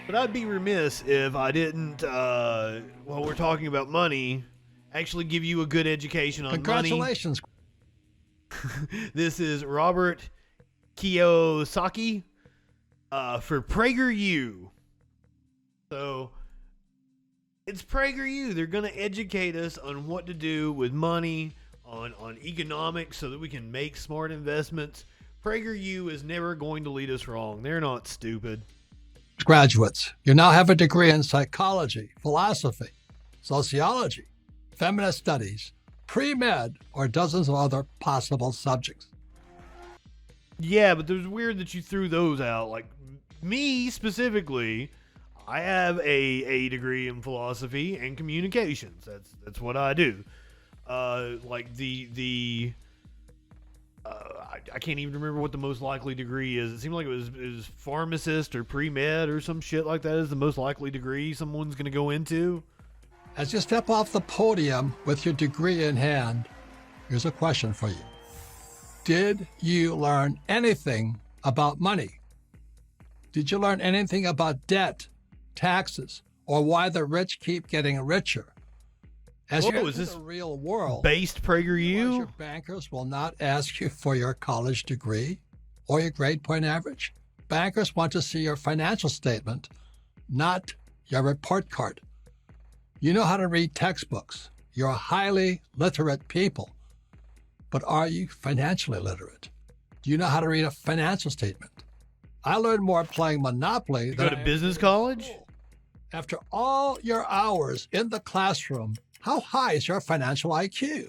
But I'd be remiss if I didn't, while we're talking about money, actually give you a good education on Congratulations. money. This is Robert Kiyosaki for PragerU. So it's PragerU. They're going to educate us on what to do with money, on economics, so that we can make smart investments. PragerU is never going to lead us wrong. They're not stupid. Graduates, you now have a degree in psychology, philosophy, sociology, feminist studies, pre-med, or dozens of other possible subjects. Yeah, but it was weird that you threw those out. Like me specifically, I have a degree in philosophy and communications. That's what I do. I can't even remember what the most likely degree is. It seemed like it was pharmacist or pre-med or some shit like that is the most likely degree someone's going to go into. As you step off the podium with your degree in hand, here's a question for you. Did you learn anything about money? Did you learn anything about debt, taxes, or why the rich keep getting richer? As you enter the real world, based PragerU? Your bankers will not ask you for your college degree or your grade point average. Bankers want to see your financial statement, not your report card. You know how to read textbooks. You're a highly literate people. But are you financially literate? Do you know how to read a financial statement? I learned more playing Monopoly than go to business college? After all your hours in the classroom, how high is your financial IQ?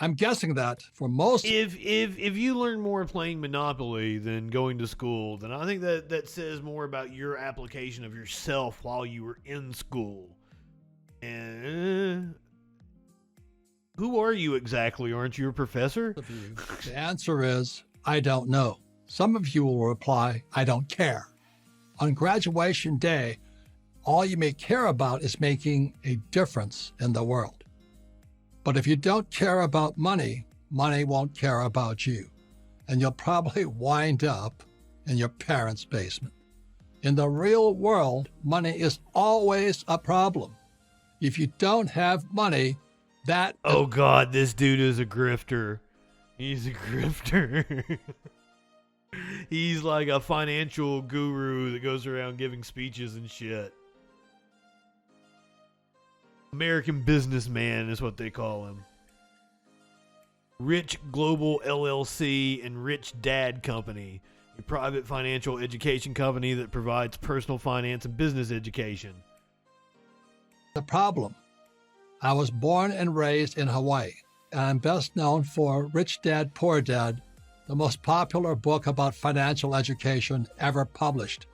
I'm guessing that for most... If you learn more playing Monopoly than going to school, then I think that says more about your application of yourself while you were in school. And who are you exactly? Aren't you a professor? The answer is, I don't know. Some of you will reply, I don't care. On graduation day, all you may care about is making a difference in the world. But if you don't care about money, money won't care about you. And you'll probably wind up in your parents' basement. In the real world, money is always a problem. If you don't have money, that... Oh God, this dude is a grifter. He's a grifter. He's like a financial guru that goes around giving speeches and shit. American businessman is what they call him. Rich Global LLC and Rich Dad Company, a private financial education company that provides personal finance and business education. The problem. I was born and raised in Hawaii, and I'm best known for Rich Dad, Poor Dad, the most popular book about financial education ever published.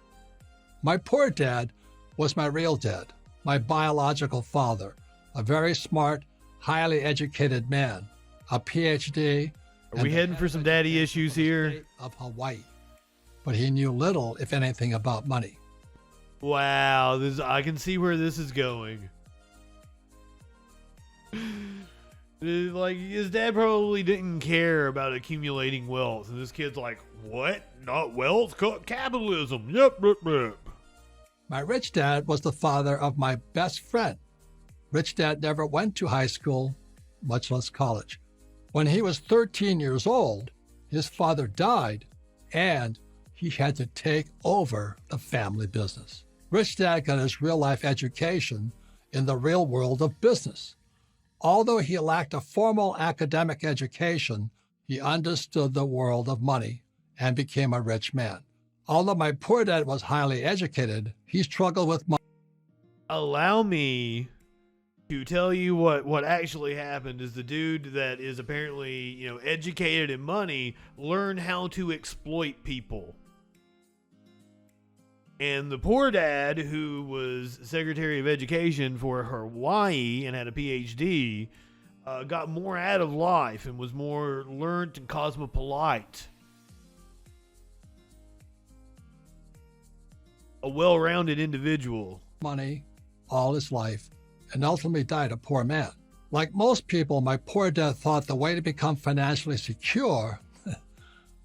My poor dad was my real dad, my biological father, a very smart, highly educated man, a PhD. Are we heading for some daddy issues here? Of Hawaii. But he knew little, if anything, about money. Wow, I can see where this is going. Like, his dad probably didn't care about accumulating wealth. And this kid's like, what? Not wealth? Capitalism. Yep. My rich dad was the father of my best friend. Rich dad never went to high school, much less college. When he was 13 years old, his father died, and he had to take over the family business. Rich dad got his real-life education in the real world of business. Although he lacked a formal academic education, he understood the world of money and became a rich man. Although my poor dad was highly educated, he struggled with money. Allow me to tell you what actually happened is the dude that is apparently, educated in money learned how to exploit people. And the poor dad, who was Secretary of Education for Hawaii and had a PhD, got more out of life and was more learned and cosmopolite. A well-rounded individual. Money all his life and ultimately died a poor man. Like most people, my poor dad thought the way to become financially secure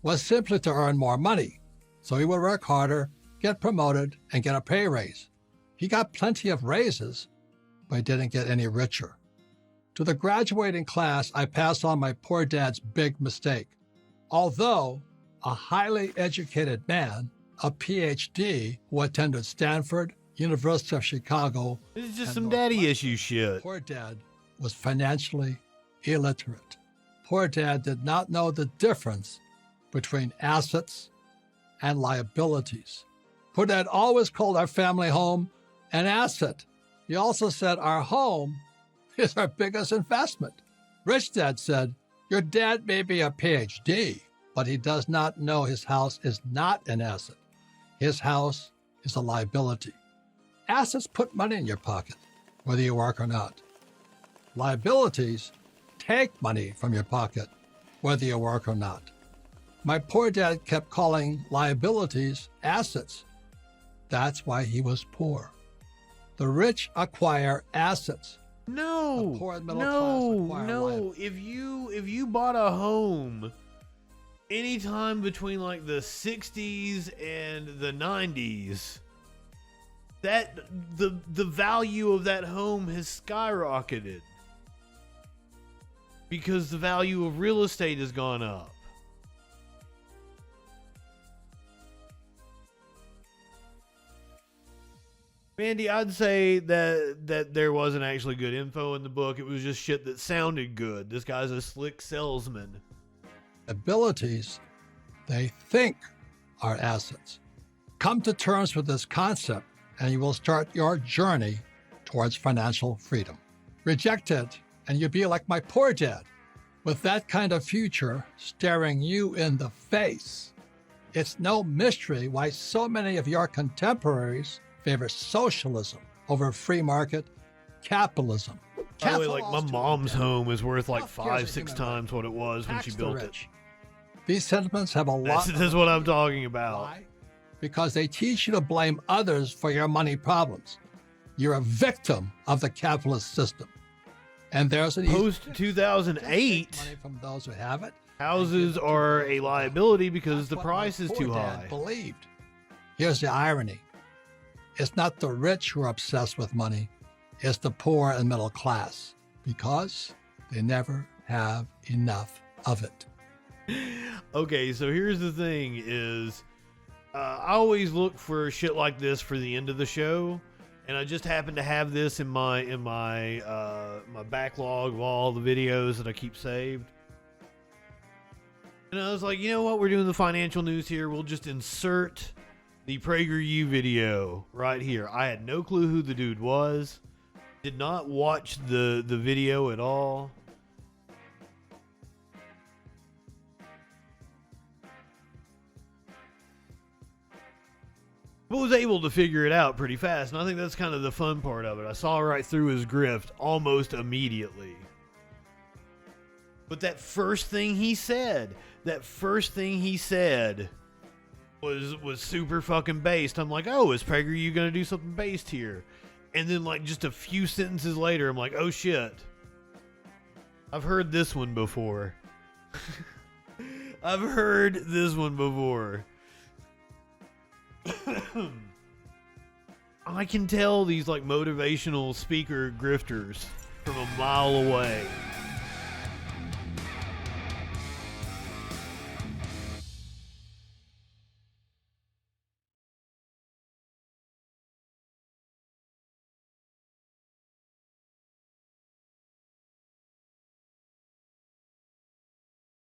was simply to earn more money. So he would work harder, get promoted, and get a pay raise. He got plenty of raises, but he didn't get any richer. To the graduating class, I pass on my poor dad's big mistake. Although a highly educated man, a PhD who attended Stanford, University of Chicago, This is just some daddy issue shit. poor dad was financially illiterate. Poor dad did not know the difference between assets and liabilities. Poor dad always called our family home an asset. He also said our home is our biggest investment. Rich dad said, your dad may be a PhD, but he does not know his house is not an asset. His house is a liability. Assets put money in your pocket, whether you work or not. Liabilities take money from your pocket, whether you work or not. My poor dad kept calling liabilities assets. That's why he was poor. The rich acquire assets. No, The poor and middle class acquire no. liabilities. If you bought a home anytime between like the 60s and the 90s, that the value of that home has skyrocketed because the value of real estate has gone up. Mandy, I'd say that there wasn't actually good info in the book. It was just shit that sounded good. This guy's a slick salesman. Abilities they think are assets. Come to terms with this concept and you will start your journey towards financial freedom. Reject it and you'll be like my poor dad, with that kind of future staring you in the face. It's no mystery why so many of your contemporaries favor socialism over free market capitalism. By the way, like my mom's home is worth like 5-6 times what it was when Tax she the built it. rich. These sentiments have a lot. That's what I'm talking about. Why? Because they teach you to blame others for your money problems. You're a victim of the capitalist system. And there's an Post take 2008, money from those who have it. houses are a liability because the That's what price my is poor too dad high. Believed. Here's the irony. It's not the rich who are obsessed with money. It's the poor and middle class because they never have enough of it. Okay, so here's the thing is I always look for shit like this for the end of the show, and I just happen to have this in my my backlog of all the videos that I keep saved. And I was like, you know what, we're doing the financial news here, we'll just insert the PragerU video right here. I had no clue who the dude was, did not watch the video at all. But was able to figure it out pretty fast, and I think that's kind of the fun part of it. I saw right through his grift almost immediately. But that first thing he said was super fucking based. I'm like, oh, is PragerU gonna do something based here? And then like just a few sentences later, I'm like, oh shit. I've heard this one before. I've heard this one before. I can tell these like motivational speaker grifters from a mile away.